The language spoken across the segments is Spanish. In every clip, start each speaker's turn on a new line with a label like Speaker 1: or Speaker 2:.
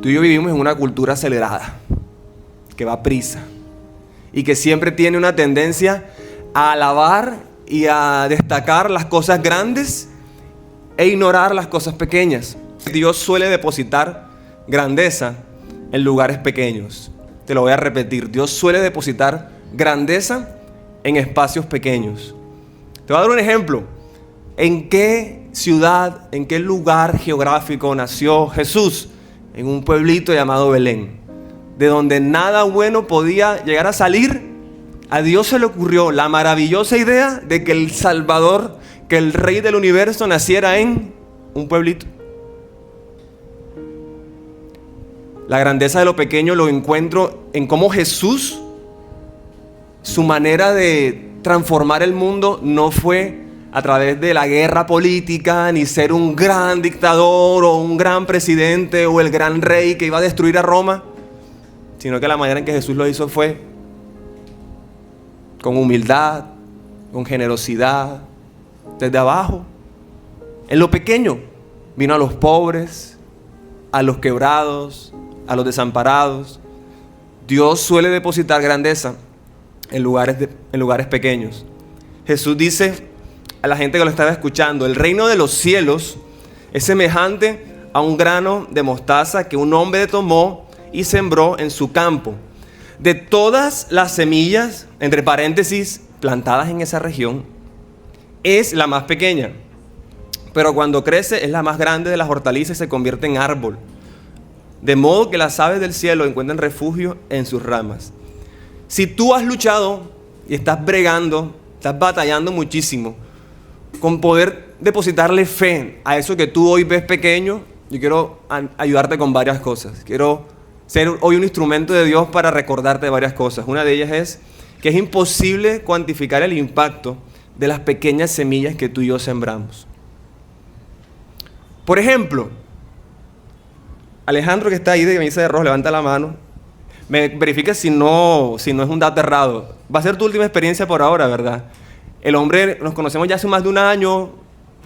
Speaker 1: Tú y yo vivimos en una cultura acelerada, que va a prisa y que siempre tiene una tendencia a alabar y a destacar las cosas grandes e ignorar las cosas pequeñas. Dios suele depositar grandeza en lugares pequeños. Te lo voy a repetir. Dios suele depositar grandeza en espacios pequeños. Te voy a dar un ejemplo. ¿En qué ciudad, en qué lugar geográfico nació Jesús? En un pueblito llamado Belén, de donde nada bueno podía llegar a salir. A Dios se le ocurrió la maravillosa idea de que el Salvador, que el Rey del universo naciera en un pueblito. La grandeza de lo pequeño lo encuentro en cómo Jesús, su manera de transformar el mundo no fue a través de la guerra política, ni ser un gran dictador o un gran presidente o el gran rey que iba a destruir a Roma, sino que la manera en que Jesús lo hizo fue con humildad, con generosidad, desde abajo. En lo pequeño vino a los pobres, a los quebrados, a los desamparados. Dios suele depositar grandeza en lugares pequeños. Jesús dice a la gente que lo estaba escuchando: el reino de los cielos es semejante a un grano de mostaza que un hombre tomó y sembró en su campo. De todas las semillas, entre paréntesis, plantadas en esa región, es la más pequeña, pero cuando crece es la más grande de las hortalizas y se convierte en árbol, de modo que las aves del cielo encuentran refugio en sus ramas. Si tú has luchado y estás bregando, estás batallando muchísimo con poder depositarle fe a eso que tú hoy ves pequeño, yo quiero ayudarte con varias cosas. Quiero ser hoy un instrumento de Dios para recordarte de varias cosas. Una de ellas es que es imposible cuantificar el impacto de las pequeñas semillas que tú y yo sembramos. Por ejemplo, Alejandro, que está ahí de camisa de rojo, levanta la mano. Me verifica si no es un dato errado. Va a ser tu última experiencia por ahora, ¿verdad? El hombre, nos conocemos ya hace más de un año,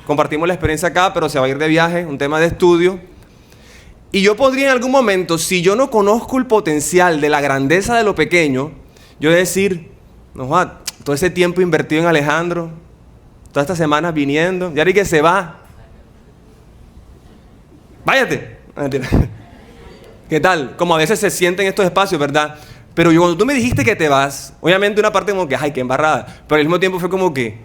Speaker 1: compartimos la experiencia acá, pero se va a ir de viaje, un tema de estudio. Y yo podría en algún momento, si yo no conozco el potencial de la grandeza de lo pequeño, yo decir, no, todo ese tiempo invertido en Alejandro, todas estas semanas viniendo, ya que se va. Váyate. ¿Qué tal? Como a veces se sienten estos espacios, ¿verdad? Pero cuando tú me dijiste que te vas, obviamente una parte como que, ay, qué embarrada, pero al mismo tiempo fue como que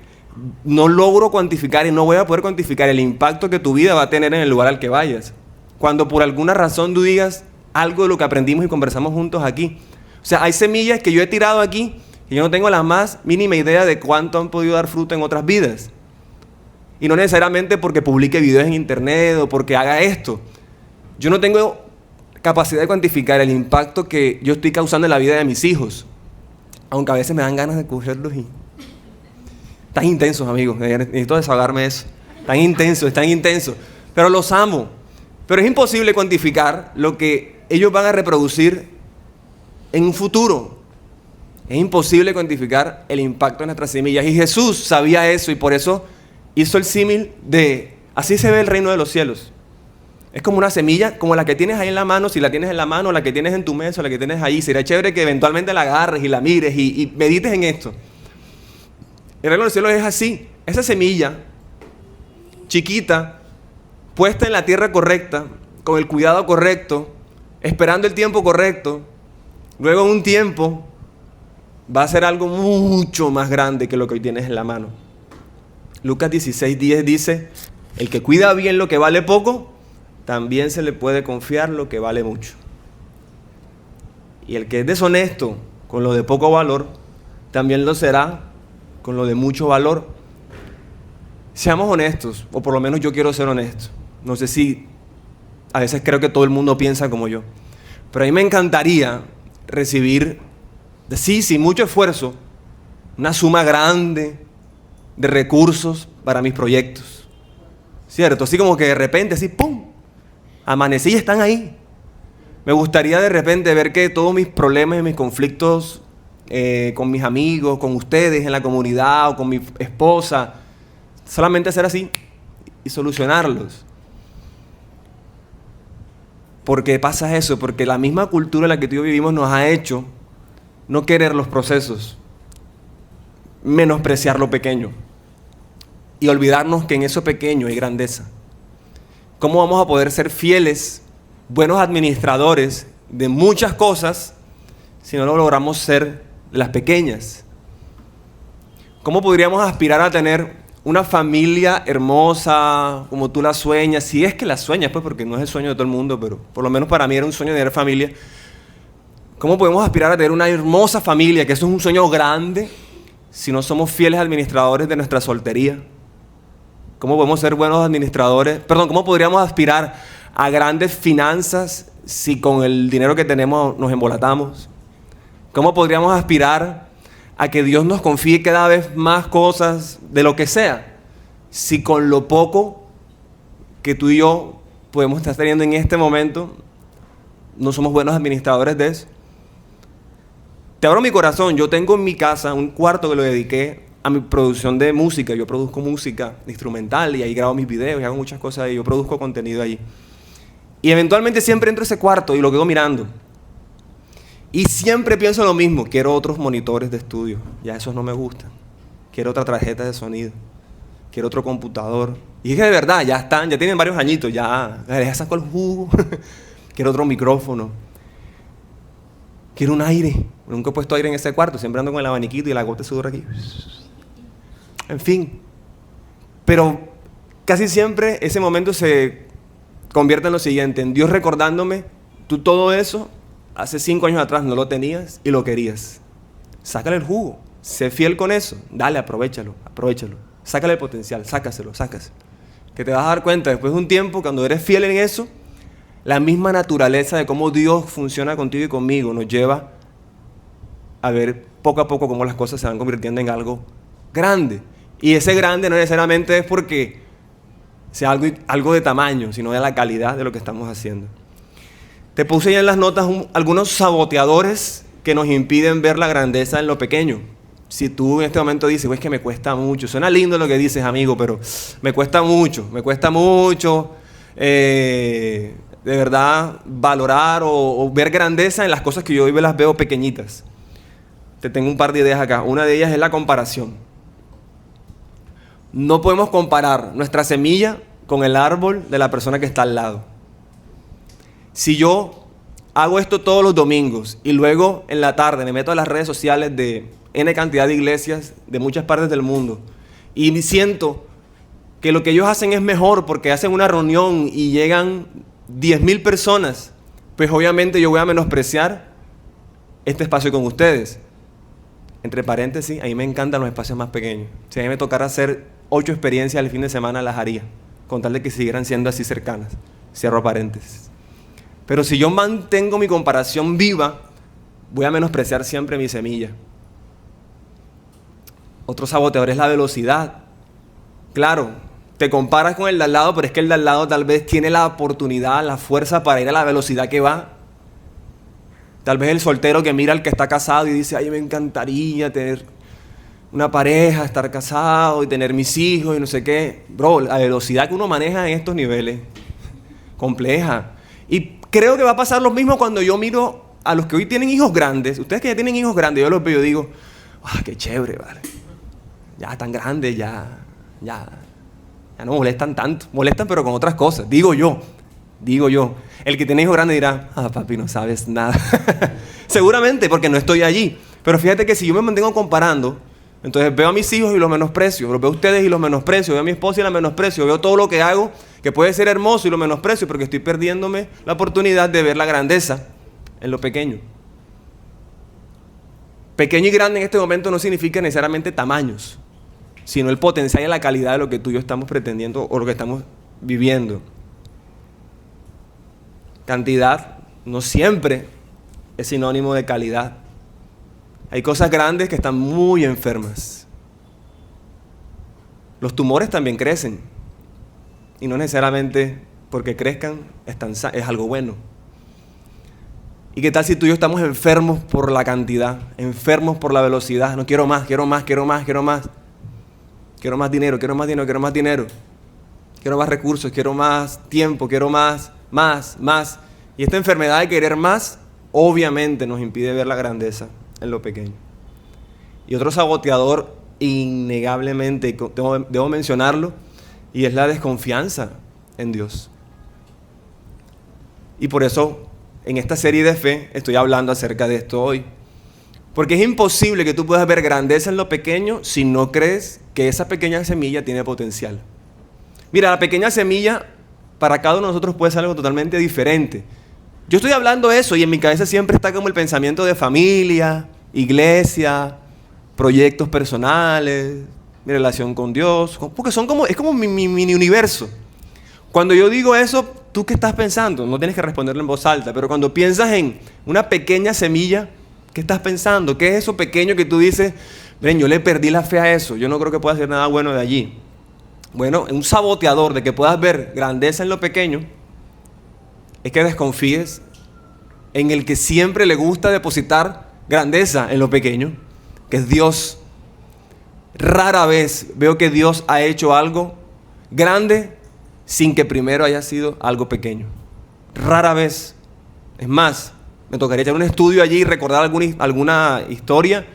Speaker 1: no logro cuantificar y no voy a poder cuantificar el impacto que tu vida va a tener en el lugar al que vayas. Cuando por alguna razón tú digas algo de lo que aprendimos y conversamos juntos aquí. O sea, hay semillas que yo he tirado aquí y yo no tengo la más mínima idea de cuánto han podido dar fruto en otras vidas. Y no necesariamente porque publique videos en internet o porque haga esto. Yo no tengo capacidad de cuantificar el impacto que yo estoy causando en la vida de mis hijos. Aunque a veces me dan ganas de cogerlos y... Están intensos, amigos. Necesito desahogarme de eso. Están intensos. Pero los amo. Pero es imposible cuantificar lo que ellos van a reproducir en un futuro. Es imposible cuantificar el impacto de nuestras semillas. Y Jesús sabía eso y por eso hizo el símil de... Así se ve el reino de los cielos. Es como una semilla, como la que tienes ahí en la mano. Si la tienes en la mano, la que tienes en tu mesa, la que tienes ahí. Sería chévere que eventualmente la agarres y la mires y medites en esto. El reino de los cielos es así. Esa semilla chiquita, puesta en la tierra correcta, con el cuidado correcto, esperando el tiempo correcto, luego en un tiempo va a ser algo mucho más grande que lo que hoy tienes en la mano. Lucas 16:10 dice, el que cuida bien lo que vale poco, también se le puede confiar lo que vale mucho. Y el que es deshonesto con lo de poco valor, también lo será con lo de mucho valor. Seamos honestos, o por lo menos yo quiero ser honesto. No sé si a veces creo que todo el mundo piensa como yo, pero a mí me encantaría recibir, sin mucho esfuerzo, una suma grande de recursos para mis proyectos. ¿Cierto? Así como que de repente, así, ¡pum!, amanecí y están ahí. Me gustaría de repente ver que todos mis problemas y mis conflictos con mis amigos, con ustedes en la comunidad o con mi esposa, solamente hacer así y solucionarlos. ¿Por qué pasa eso? Porque la misma cultura en la que tú y yo vivimos nos ha hecho no querer los procesos, menospreciar lo pequeño y olvidarnos que en eso pequeño hay grandeza. ¿Cómo vamos a poder ser fieles, buenos administradores de muchas cosas si no lo logramos ser de las pequeñas? ¿Cómo podríamos aspirar a tener una familia hermosa como tú la sueñas? Si es que la sueñas, pues, porque no es el sueño de todo el mundo, pero por lo menos para mí era un sueño de tener familia. ¿Cómo podemos aspirar a tener una hermosa familia, que eso es un sueño grande, si no somos fieles administradores de nuestra soltería? ¿Cómo podemos ser buenos administradores? ¿Cómo podríamos aspirar a grandes finanzas si con el dinero que tenemos nos embolatamos? ¿Cómo podríamos aspirar a que Dios nos confíe cada vez más cosas de lo que sea, si con lo poco que tú y yo podemos estar teniendo en este momento no somos buenos administradores de eso? Te abro mi corazón. Yo tengo en mi casa un cuarto que lo dediqué a mi producción de música. Yo produzco música instrumental y ahí grabo mis videos y hago muchas cosas ahí. Yo produzco contenido allí. Y eventualmente siempre entro a ese cuarto y lo quedo mirando. Y siempre pienso lo mismo. Quiero otros monitores de estudio. Ya esos no me gustan. Quiero otra tarjeta de sonido. Quiero otro computador. Y es que de verdad, ya tienen varios añitos. Ya saco el jugo. Quiero otro micrófono. Quiero un aire. Nunca he puesto aire en ese cuarto. Siempre ando con el abaniquito y la gota de sudor aquí. En fin. Pero casi siempre ese momento se convierte en lo siguiente. En Dios recordándome, tú todo eso hace 5 años atrás no lo tenías y lo querías. Sácale el jugo. Sé fiel con eso. Dale, aprovechalo. Sácale el potencial. Sácaselo. Que te vas a dar cuenta después de un tiempo, cuando eres fiel en eso, la misma naturaleza de cómo Dios funciona contigo y conmigo nos lleva a ver poco a poco cómo las cosas se van convirtiendo en algo grande. Y ese grande no necesariamente es porque sea algo de tamaño, sino de la calidad de lo que estamos haciendo. Te puse ya en las notas algunos saboteadores que nos impiden ver la grandeza en lo pequeño. Si tú en este momento dices, es que me cuesta mucho, suena lindo lo que dices, amigo, pero me cuesta mucho, de verdad valorar o ver grandeza en las cosas que yo hoy las veo pequeñitas. Te tengo un par de ideas acá. Una de ellas es la comparación. No podemos comparar nuestra semilla con el árbol de la persona que está al lado. Si yo hago esto todos los domingos y luego en la tarde me meto a las redes sociales de N cantidad de iglesias de muchas partes del mundo y siento que lo que ellos hacen es mejor porque hacen una reunión y llegan 10,000 personas, pues obviamente yo voy a menospreciar este espacio con ustedes. Entre paréntesis, a mí me encantan los espacios más pequeños. Si a mí me tocara hacer 8 experiencias el fin de semana, las haría, con tal de que siguieran siendo así cercanas. Cierro paréntesis. Pero si yo mantengo mi comparación viva, voy a menospreciar siempre mi semilla. Otro saboteador es la velocidad. Claro, te comparas con el de al lado, pero es que el de al lado tal vez tiene la oportunidad, la fuerza para ir a la velocidad que va. Tal vez el soltero que mira al que está casado y dice, ay, me encantaría tener una pareja, estar casado y tener mis hijos y no sé qué. Bro, la velocidad que uno maneja en estos niveles, compleja. Y creo que va a pasar lo mismo cuando yo miro a los que hoy tienen hijos grandes. Ustedes que ya tienen hijos grandes, yo los veo y digo, qué chévere, vale. Ya están grandes, ya no molestan tanto. Molestan pero con otras cosas, digo yo. El que tiene hijos grandes dirá, papi, no sabes nada. Seguramente, porque no estoy allí. Pero fíjate que si yo me mantengo comparando, entonces veo a mis hijos y los menosprecio, los veo a ustedes y los menosprecio, veo a mi esposa y la menosprecio, veo todo lo que hago, que puede ser hermoso y lo menosprecio, porque estoy perdiéndome la oportunidad de ver la grandeza en lo pequeño. Pequeño y grande en este momento no significa necesariamente tamaños, sino el potencial y la calidad de lo que tú y yo estamos pretendiendo o lo que estamos viviendo. Cantidad no siempre es sinónimo de calidad. Hay cosas grandes que están muy enfermas. Los tumores también crecen. Y no necesariamente porque crezcan es algo bueno. ¿Y qué tal si tú y yo estamos enfermos por la cantidad? Enfermos por la velocidad. No quiero más. Quiero más dinero. Quiero más recursos. Quiero más tiempo. Quiero más. Y Y esta enfermedad de querer más, obviamente nos impide ver la grandeza en lo pequeño. Y otro saboteador, innegablemente, debo mencionarlo, y es la desconfianza en Dios. Y por eso, en esta serie de fe, estoy hablando acerca de esto hoy. Porque es imposible que tú puedas ver grandeza en lo pequeño si no crees que esa pequeña semilla tiene potencial. Mira, la pequeña semilla para cada uno de nosotros puede ser algo totalmente diferente. Yo estoy hablando eso y en mi cabeza siempre está como el pensamiento de familia, iglesia, proyectos personales, mi relación con Dios, porque es como mi mini universo. Cuando yo digo eso, ¿tú qué estás pensando? No tienes que responderlo en voz alta, pero cuando piensas en una pequeña semilla, ¿qué estás pensando? ¿Qué es eso pequeño que tú dices? Miren, yo le perdí la fe a eso, yo no creo que pueda hacer nada bueno de allí. Bueno, un saboteador de que puedas ver grandeza en lo pequeño es que desconfíes en el que siempre le gusta depositar grandeza en lo pequeño, que es Dios. Rara vez veo que Dios ha hecho algo grande sin que primero haya sido algo pequeño. Rara vez. Es más, me tocaría echar un estudio allí y recordar alguna historia,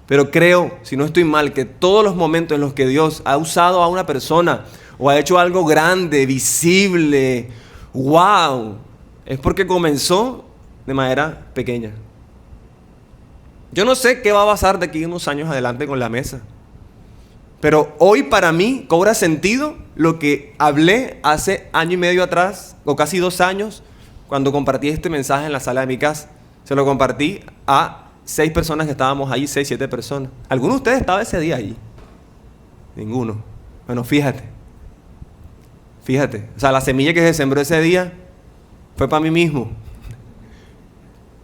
Speaker 1: pero creo, si no estoy mal, que todos los momentos en los que Dios ha usado a una persona o ha hecho algo grande, visible, wow, es porque comenzó de manera pequeña. Yo no sé qué va a pasar de aquí unos años adelante con la mesa, pero hoy para mí cobra sentido lo que hablé hace año y medio atrás, o casi 2 años, cuando compartí este mensaje en la sala de mi casa. Se lo compartí a 6 personas que estábamos allí, 6, 7 personas. ¿Alguno de ustedes estaba ese día allí? Ninguno. Bueno, fíjate. O sea, la semilla que se sembró ese día fue para mí mismo.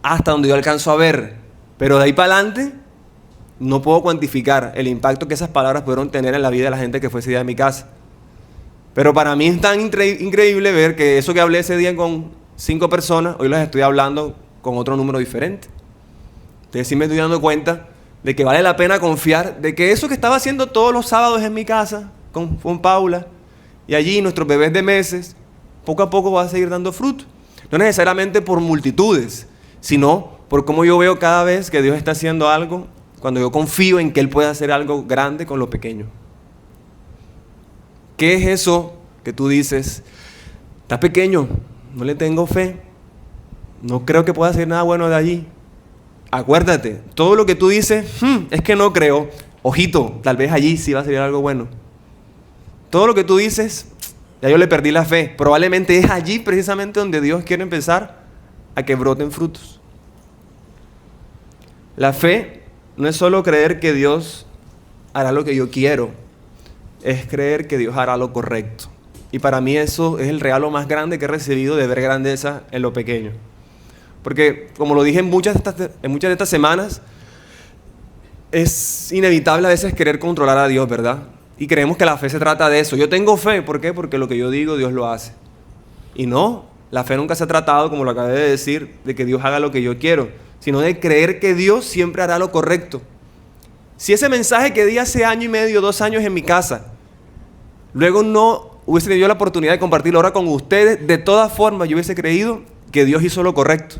Speaker 1: Hasta donde yo alcanzo a ver. Pero de ahí para adelante, no puedo cuantificar el impacto que esas palabras pudieron tener en la vida de la gente que fue ese día de mi casa. Pero para mí es tan increíble ver que eso que hablé ese día con 5 personas, hoy las estoy hablando con otro número diferente. Entonces sí me estoy dando cuenta de que vale la pena confiar de que eso que estaba haciendo todos los sábados en mi casa con Paula y allí nuestros bebés de meses, poco a poco va a seguir dando fruto. No necesariamente por multitudes, sino por cómo yo veo cada vez que Dios está haciendo algo, cuando yo confío en que Él puede hacer algo grande con lo pequeño. ¿Qué es eso que tú dices? Está pequeño, no le tengo fe, no creo que pueda hacer nada bueno de allí. Acuérdate, todo lo que tú dices, es que no creo, ojito, tal vez allí sí va a salir algo bueno. Todo lo que tú dices, ya yo le perdí la fe, probablemente es allí precisamente donde Dios quiere empezar a que broten frutos. La fe no es solo creer que Dios hará lo que yo quiero, es creer que Dios hará lo correcto. Y para mí eso es el regalo más grande que he recibido, de ver grandeza en lo pequeño. Porque, como lo dije en muchas de estas semanas, es inevitable a veces querer controlar a Dios, ¿verdad? Y creemos que la fe se trata de eso. Yo tengo fe, ¿por qué? Porque lo que yo digo, Dios lo hace. Y no, la fe nunca se ha tratado, como lo acabé de decir, de que Dios haga lo que yo quiero, sino de creer que Dios siempre hará lo correcto. Si ese mensaje que di hace año y medio, 2 años en mi casa, luego no hubiese tenido la oportunidad de compartirlo ahora con ustedes, de todas formas yo hubiese creído que Dios hizo lo correcto.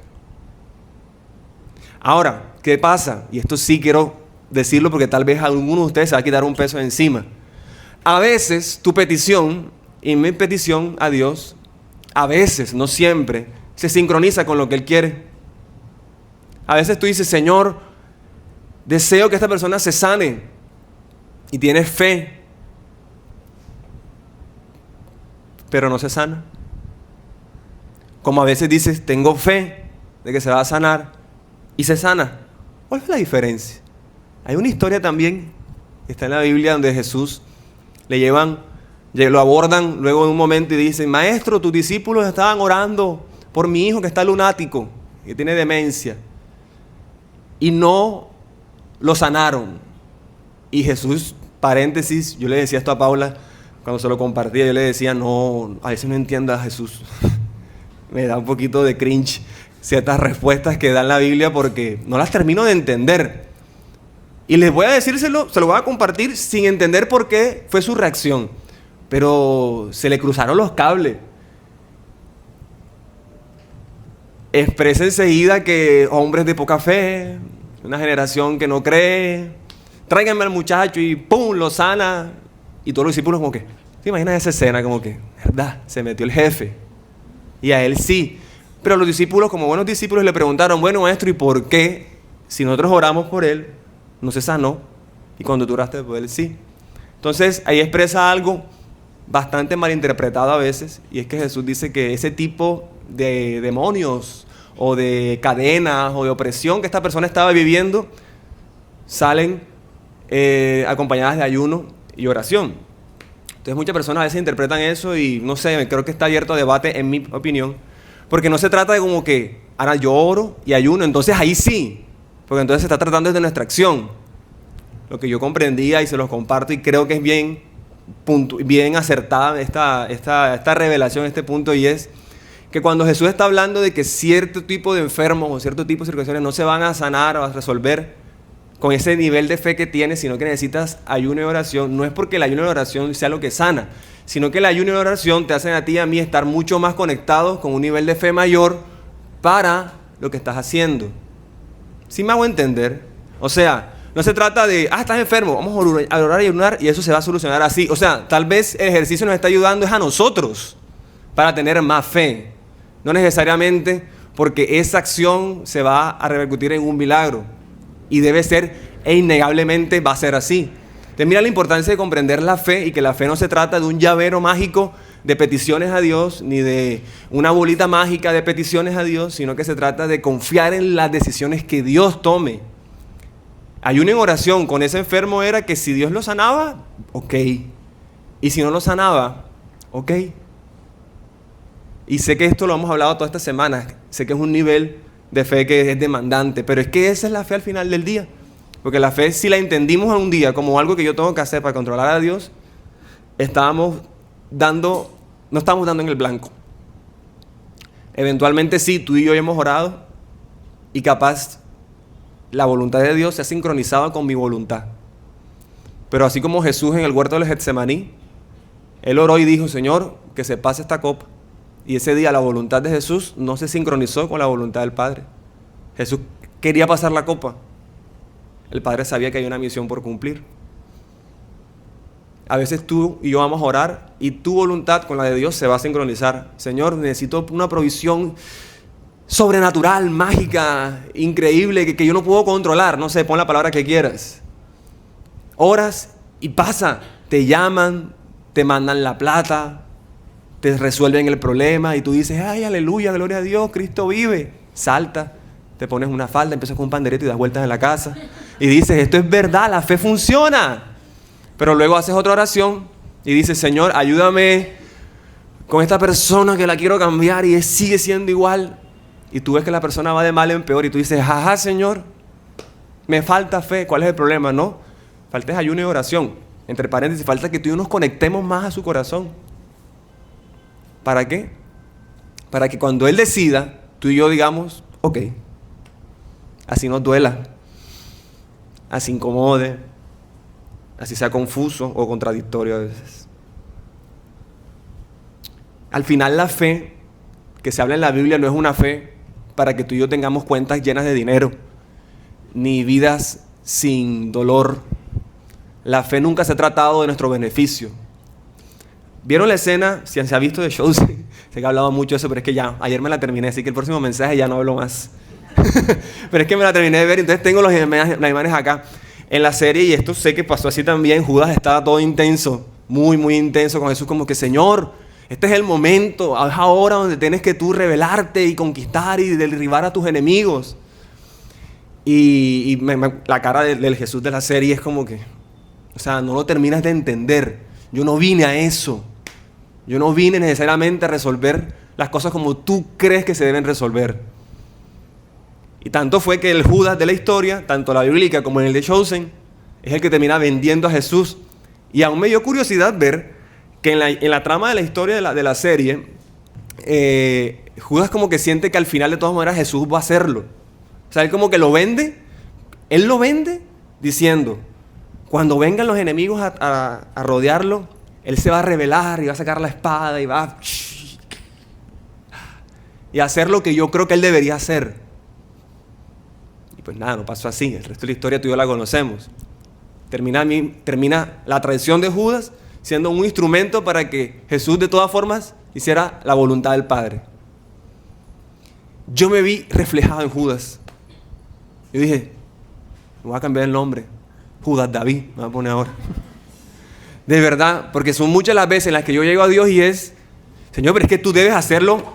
Speaker 1: Ahora, ¿qué pasa? Y esto sí quiero decirlo porque tal vez alguno de ustedes se va a quitar un peso de encima. A veces tu petición y mi petición a Dios, a veces, no siempre, se sincroniza con lo que Él quiere. A veces tú dices, Señor, deseo que esta persona se sane, y tienes fe, pero no se sana. Como a veces dices, tengo fe de que se va a sanar, y se sana. ¿Cuál es la diferencia? Hay una historia también, que está en la Biblia, donde Jesús lo abordan luego de un momento y dicen, Maestro, tus discípulos estaban orando por mi hijo que está lunático, que tiene demencia, y no lo sanaron. Y Jesús, paréntesis, yo le decía esto a Paula cuando se lo compartía, yo le decía, no, a veces no entiendo a Jesús. Me da un poquito de cringe ciertas respuestas que da en la Biblia porque no las termino de entender. Y les voy a decírselo, se lo voy a compartir sin entender por qué fue su reacción. Pero se le cruzaron los cables. expresa enseguida que hombres de poca fe, una generación que no cree, tráiganme al muchacho y ¡pum! Lo sana. Y todos los discípulos como que, ¿te imaginas esa escena? Como que, ¿verdad? Se metió el jefe. Y a él sí. Pero los discípulos, como buenos discípulos, le preguntaron, bueno, maestro, ¿y por qué? Si nosotros oramos por él, no se sanó. Y cuando tú oraste por él, sí. Entonces, ahí expresa algo bastante malinterpretado a veces. Y es que Jesús dice que ese tipo de demonios o de cadenas o de opresión que esta persona estaba viviendo salen acompañadas de ayuno y oración. Entonces muchas personas a veces interpretan eso y no sé, creo que está abierto a debate en mi opinión, porque no se trata de como que ahora yo oro y ayuno, entonces ahí sí, porque entonces se está tratando de nuestra acción. Lo que yo comprendía y se los comparto y creo que es bien acertada esta revelación, este punto, y es que cuando Jesús está hablando de que cierto tipo de enfermos o cierto tipo de circunstancias no se van a sanar o a resolver con ese nivel de fe que tienes, sino que necesitas ayuno y oración, no es porque el ayuno y la oración sea lo que sana, sino que el ayuno y la oración te hacen a ti y a mí estar mucho más conectados con un nivel de fe mayor para lo que estás haciendo. ¿Sí me hago entender? O sea, no se trata de, estás enfermo, vamos a orar y ayunar y eso se va a solucionar así. O sea, tal vez el ejercicio nos está ayudando es a nosotros para tener más fe. No necesariamente porque esa acción se va a repercutir en un milagro. Y debe ser, e innegablemente va a ser así. Entonces mira la importancia de comprender la fe y que la fe no se trata de un llavero mágico de peticiones a Dios, ni de una bolita mágica de peticiones a Dios, sino que se trata de confiar en las decisiones que Dios tome. Ayuno en oración con ese enfermo era que si Dios lo sanaba, ok. Y si no lo sanaba, ok. Y sé que esto lo hemos hablado toda esta semana, sé que es un nivel de fe que es demandante, pero es que esa es la fe al final del día. Porque la fe, si la entendimos en un día como algo que yo tengo que hacer para controlar a Dios, no estamos dando en el blanco. Eventualmente sí, tú y yo hemos orado y capaz la voluntad de Dios se ha sincronizado con mi voluntad. Pero así como Jesús en el huerto del Getsemaní, Él oró y dijo, Señor, que se pase esta copa. Y ese día la voluntad de Jesús no se sincronizó con la voluntad del Padre. Jesús quería pasar la copa. El Padre sabía que hay una misión por cumplir. A veces tú y yo vamos a orar y tu voluntad con la de Dios se va a sincronizar. Señor, necesito una provisión sobrenatural, mágica, increíble, que yo no puedo controlar. No sé, pon la palabra que quieras. Oras y pasa. Te llaman, te mandan la plata, te resuelven el problema y tú dices, ay, aleluya, gloria a Dios, Cristo vive. Salta, te pones una falda, empiezas con un pandereta y das vueltas en la casa y dices, esto es verdad, la fe funciona. Pero luego haces otra oración y dices, Señor, ayúdame con esta persona que la quiero cambiar y sigue siendo igual. Y tú ves que la persona va de mal en peor y tú dices, ajá, Señor, me falta fe. ¿Cuál es el problema? No, falta es ayuno y oración. Entre paréntesis, falta que tú y yo nos conectemos más a su corazón. ¿Para qué? Para que cuando Él decida, tú y yo digamos, ok, así nos duela, así incomode, así sea confuso o contradictorio a veces. Al final la fe que se habla en la Biblia no es una fe para que tú y yo tengamos cuentas llenas de dinero, ni vidas sin dolor. La fe nunca se ha tratado de nuestro beneficio. ¿Vieron la escena? Si se ha visto de shows, sé que he hablado mucho de eso, pero es que ya, ayer me la terminé, así que el próximo mensaje ya no hablo más. Pero es que me la terminé de ver, entonces tengo las imágenes acá. En la serie, y esto sé que pasó así también, Judas estaba todo intenso, muy, muy intenso con Jesús, como que, Señor, este es el momento, es ahora donde tienes que tú rebelarte y conquistar y derribar a tus enemigos. Y la cara del Jesús de la serie es como que, o sea, no lo terminas de entender. Yo no vine a eso. Yo no vine necesariamente a resolver las cosas como tú crees que se deben resolver. Y tanto fue que el Judas de la historia, tanto la bíblica como en el de Chosen, es el que termina vendiendo a Jesús. Y aún me dio curiosidad ver que en la trama de la historia de la serie, Judas como que siente que al final de todas maneras Jesús va a hacerlo. O sea, él como que lo vende diciendo, cuando vengan los enemigos a rodearlo, él se va a rebelar y va a sacar la espada y va a... y hacer lo que yo creo que él debería hacer. Y pues nada, no pasó así. El resto de la historia tú y yo la conocemos. Termina la traición de Judas siendo un instrumento para que Jesús de todas formas hiciera la voluntad del Padre. Yo me vi reflejado en Judas. Yo dije, me voy a cambiar el nombre. Judas David, me voy a poner ahora. De verdad, porque son muchas las veces en las que yo llego a Dios y es, Señor, pero es que tú debes hacerlo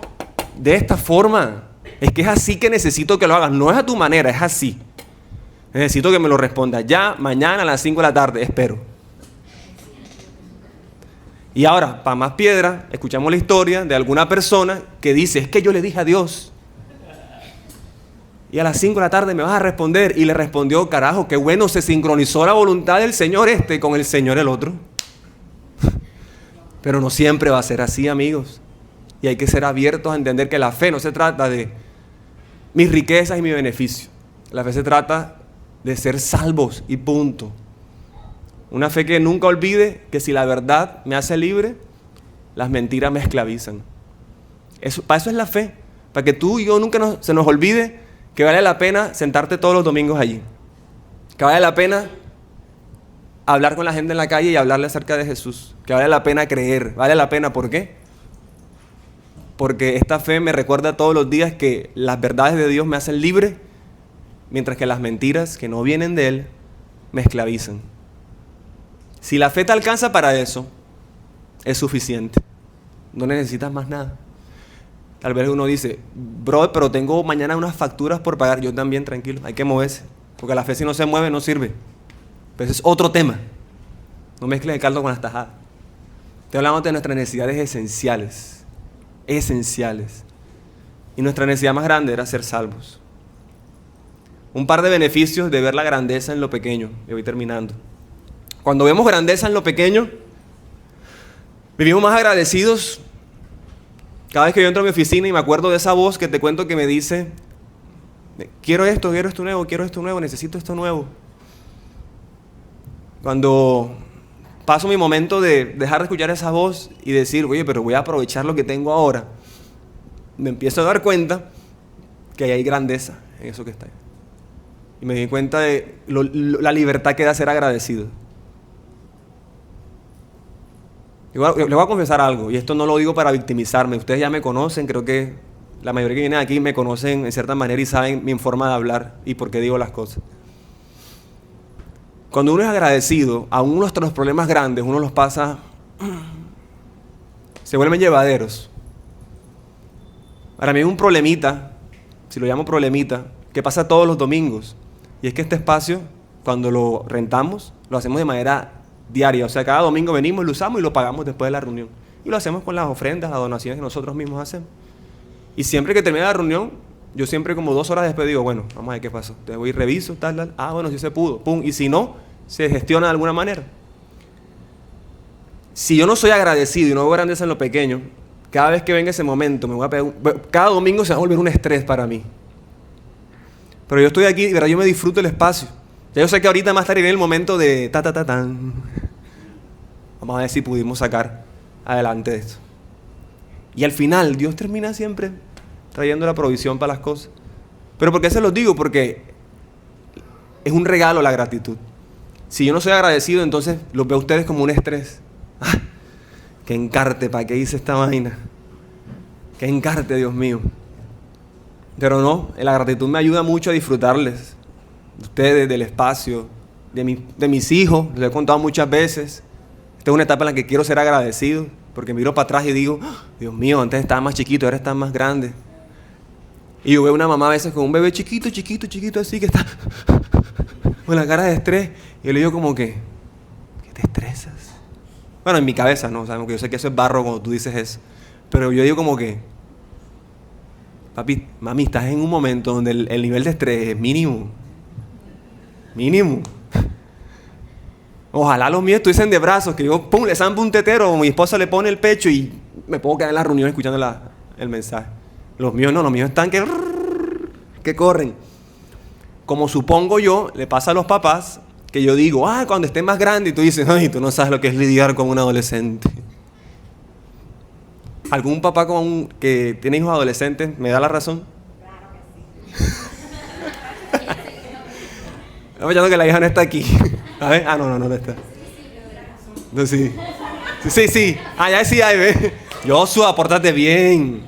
Speaker 1: de esta forma. Es que es así que necesito que lo hagas. No es a tu manera, es así. Necesito que me lo respondas ya, mañana a las 5 de la tarde, espero. Y ahora, para más piedra, escuchamos la historia de alguna persona que dice, es que yo le dije a Dios. Y a las 5 de la tarde me vas a responder. Y le respondió, carajo, qué bueno, se sincronizó la voluntad del Señor este con el Señor el otro. Pero no siempre va a ser así, amigos. Y hay que ser abiertos a entender que la fe no se trata de mis riquezas y mi beneficio. La fe se trata de ser salvos y punto. Una fe que nunca olvide que si la verdad me hace libre, las mentiras me esclavizan. Para eso es la fe. Para que tú y yo nunca se nos olvide que vale la pena sentarte todos los domingos allí. Que vale la pena hablar con la gente en la calle y hablarle acerca de Jesús. Que vale la pena creer. Vale la pena, ¿por qué? Porque esta fe me recuerda todos los días que las verdades de Dios me hacen libre, mientras que las mentiras que no vienen de Él me esclavizan. Si la fe te alcanza para eso, es suficiente. No necesitas más nada. Tal vez uno dice, bro, pero tengo mañana unas facturas por pagar. Yo también, tranquilo, hay que moverse. Porque la fe si no se mueve no sirve. Pero ese es otro tema. No mezcles el caldo con las tajadas. Te hablamos de nuestras necesidades esenciales. Esenciales. Y nuestra necesidad más grande era ser salvos. Un par de beneficios de ver la grandeza en lo pequeño. Y voy terminando. Cuando vemos grandeza en lo pequeño, vivimos más agradecidos. Cada vez que yo entro a mi oficina y me acuerdo de esa voz que te cuento que me dice, quiero esto nuevo, necesito esto nuevo. Cuando paso mi momento de dejar de escuchar esa voz y decir, oye, pero voy a aprovechar lo que tengo ahora, me empiezo a dar cuenta que hay grandeza en eso que está ahí. Y me di cuenta de la libertad que da ser agradecido. Les voy a confesar algo, y esto no lo digo para victimizarme. Ustedes ya me conocen, creo que la mayoría que vienen aquí me conocen en cierta manera y saben mi forma de hablar y por qué digo las cosas. Cuando uno es agradecido, aún nuestros problemas grandes, uno los pasa, se vuelven llevaderos. Para mí es un problemita, si lo llamo problemita, que pasa todos los domingos. Y es que este espacio, cuando lo rentamos, lo hacemos de manera diaria. O sea, cada domingo venimos, lo usamos y lo pagamos después de la reunión. Y lo hacemos con las ofrendas, las donaciones que nosotros mismos hacemos. Y siempre que termina la reunión, yo siempre como 2 horas después digo, bueno, vamos a ver qué pasó. Entonces voy y reviso, tal. Ah, bueno, sí se pudo. Pum. Y si no, se gestiona de alguna manera. Si yo no soy agradecido y no veo grandeza en lo pequeño, cada vez que venga ese momento, me voy a pegar cada domingo se va a volver un estrés para mí. Pero yo estoy aquí, ¿verdad? Yo me disfruto el espacio. Ya yo sé que ahorita más tarde viene el momento de tan. Vamos a ver si pudimos sacar adelante de esto. Y al final, Dios termina siempre trayendo la provisión para las cosas. ¿Pero por qué se los digo? Porque es un regalo la gratitud. Si yo no soy agradecido, entonces los veo a ustedes como un estrés. ¡Ah! ¡Qué encarte! ¿Para qué hice esta vaina? ¡Qué encarte, Dios mío! Pero no, la gratitud me ayuda mucho a disfrutarles. De ustedes, del espacio, de mis hijos. Les he contado muchas veces. Esta es una etapa en la que quiero ser agradecido. Porque miro para atrás y digo, ¡oh, Dios mío, antes estaba más chiquito, ahora está más grande! Y yo veo una mamá a veces con un bebé chiquito así, que está con la cara de estrés. Y yo le digo como que, ¿qué te estresas? Bueno, en mi cabeza, ¿no? O sea, porque yo sé que eso es barro cuando tú dices eso. Pero yo digo como que, papi, mami, estás en un momento donde el nivel de estrés es mínimo. Mínimo. Ojalá los míos estuviesen de brazos, que yo, pum, le zampo un tetero, mi esposa le pone el pecho y me puedo quedar en la reunión escuchando el mensaje. Los míos no, los míos están que corren. Como supongo yo, le pasa a los papás, que yo digo, cuando esté más grande, y tú dices, ay, tú no sabes lo que es lidiar con un adolescente. ¿Algún papá que tiene hijos adolescentes me da la razón? Estamos pensando que la hija no está aquí. A ver, no está. No, sí. Sí. Allá sí hay, ve. Joshua, pórtate bien.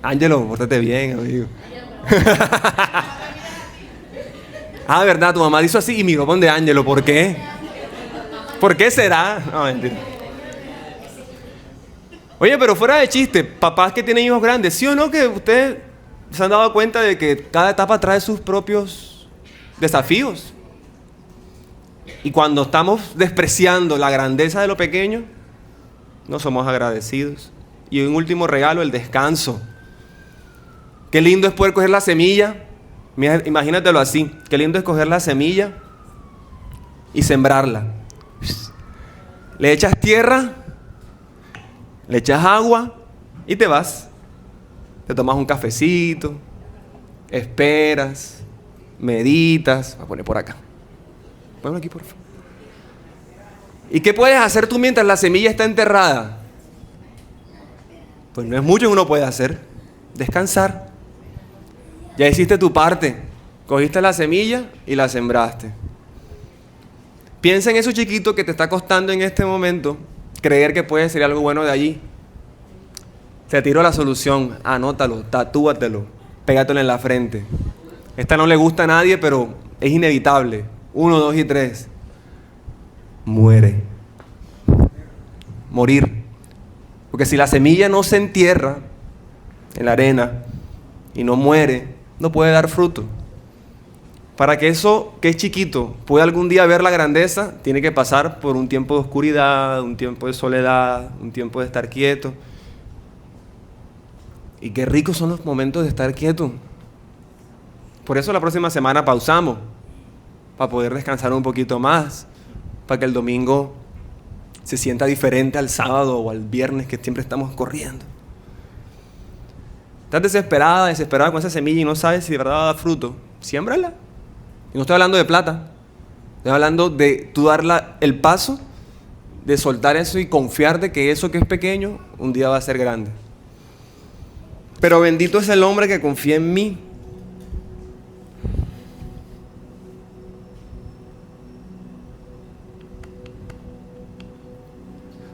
Speaker 1: Ángelo, pórtate bien, amigo. Verdad, tu mamá hizo así y mi papá de Ángelo, ¿por qué? ¿Por qué será? No, mentira. Oye, pero fuera de chiste, papás que tienen hijos grandes, ¿sí o no que ustedes se han dado cuenta de que cada etapa trae sus propios desafíos? Y cuando estamos despreciando la grandeza de lo pequeño, no somos agradecidos. Y un último regalo, el descanso. Qué lindo es poder coger la semilla. Imagínatelo así. Qué lindo es coger la semilla y sembrarla. Le echas tierra, le echas agua y te vas. Te tomas un cafecito, esperas, meditas. Voy a poner por acá. Ponlo aquí, por favor. ¿Y qué puedes hacer tú mientras la semilla está enterrada? Pues no es mucho que uno puede hacer. Descansar. Ya hiciste tu parte. Cogiste la semilla y la sembraste. Piensa en eso chiquito que te está costando en este momento creer que puede ser algo bueno de allí. Te tiro la solución. Anótalo, tatúatelo, pégatelo en la frente. Esta no le gusta a nadie, pero es inevitable. 1, 2 y 3. Muere. Morir. Porque si la semilla no se entierra en la arena y no muere, no puede dar fruto. Para que eso que es chiquito pueda algún día ver la grandeza, tiene que pasar por un tiempo de oscuridad, un tiempo de soledad, un tiempo de estar quieto. Y qué ricos son los momentos de estar quieto. Por eso la próxima semana pausamos, para poder descansar un poquito más, para que el domingo se sienta diferente al sábado o al viernes que siempre estamos corriendo. Estás desesperada con esa semilla y no sabes si de verdad va a dar fruto. Siémbrala. Y no estoy hablando de plata. Estoy hablando de tú dar el paso de soltar eso y confiar de que eso que es pequeño un día va a ser grande. Pero bendito es el hombre que confía en mí.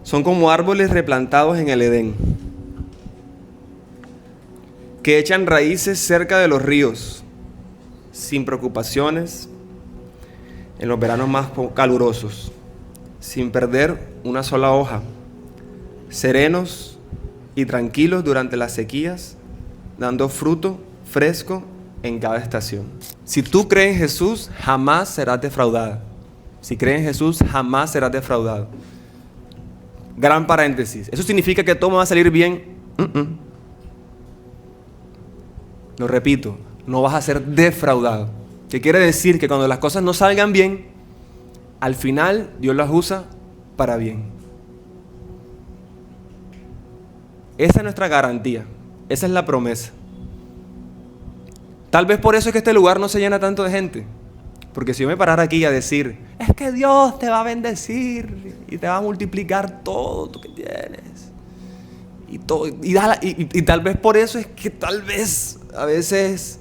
Speaker 1: Son como árboles replantados en el Edén, que echan raíces cerca de los ríos, sin preocupaciones, en los veranos más calurosos, sin perder una sola hoja, serenos y tranquilos durante las sequías, dando fruto fresco en cada estación. Si tú crees en Jesús, jamás serás defraudada. Si crees en Jesús, jamás serás defraudado. Gran paréntesis. ¿Eso significa que todo me va a salir bien? Lo repito, no vas a ser defraudado. ¿Qué quiere decir? Que cuando las cosas no salgan bien, al final Dios las usa para bien. Esa es nuestra garantía. Esa es la promesa. Tal vez por eso es que este lugar no se llena tanto de gente. Porque si yo me parara aquí a decir, es que Dios te va a bendecir y te va a multiplicar todo lo que tienes. Y tal vez por eso es que tal vez a veces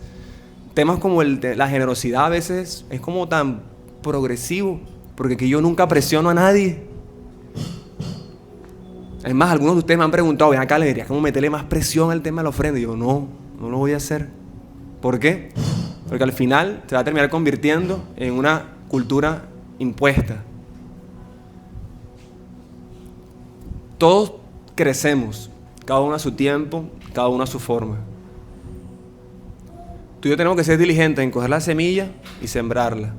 Speaker 1: temas como la generosidad a veces es como tan progresivo. Porque aquí yo nunca presiono a nadie. Es más, algunos de ustedes me han preguntado, ven acá, le diría, ¿cómo meterle más presión al tema de la ofrenda? Y yo, no lo voy a hacer. ¿Por qué? Porque al final se va a terminar convirtiendo en una cultura impuesta. Todos crecemos, cada uno a su tiempo, cada uno a su forma. Tú y yo tenemos que ser diligentes en coger la semilla y sembrarla.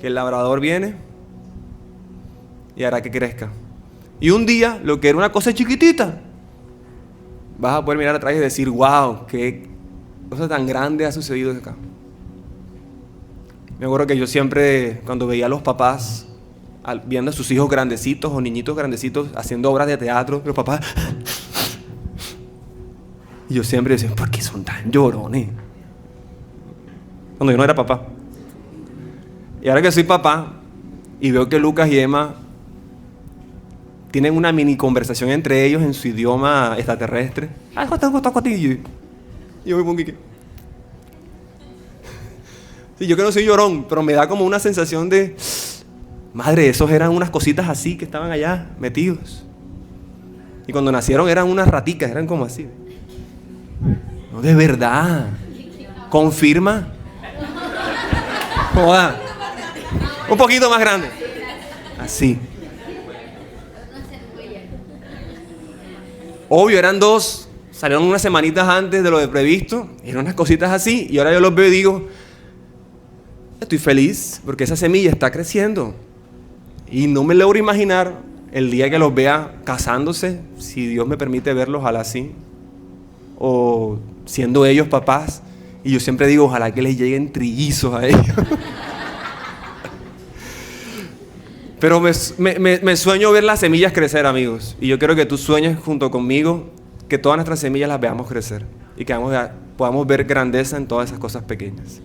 Speaker 1: Que el labrador viene y hará que crezca. Y un día, lo que era una cosa chiquitita, vas a poder mirar atrás y decir, wow, qué cosa tan grande ha sucedido acá. Me acuerdo que yo siempre, cuando veía a los papás viendo a sus hijos grandecitos o niñitos grandecitos haciendo obras de teatro, los papás, y yo siempre decía, ¿por qué son tan llorones? Cuando yo no era papá. Y ahora que soy papá y veo que Lucas y Emma tienen una mini conversación entre ellos en su idioma extraterrestre. Y yo me pongo que... Sí, yo que no soy llorón, pero me da como una sensación de... Madre, esos eran unas cositas así que estaban allá metidos. Y cuando nacieron eran unas raticas, eran como así. No, de verdad. Confirma. Joda. Un poquito más grande. Así. Obvio, eran dos. Salieron unas semanitas antes de lo de previsto. Eran unas cositas así. Y ahora yo los veo y digo, estoy feliz porque esa semilla está creciendo. Y no me logro imaginar el día que los vea casándose, si Dios me permite verlos, ojalá así. O siendo ellos papás. Y yo siempre digo, ojalá que les lleguen trillizos a ellos. Pero me sueño ver las semillas crecer, amigos. Y yo quiero que tú sueñes junto conmigo que todas nuestras semillas las veamos crecer. Y que podamos ver grandeza en todas esas cosas pequeñas.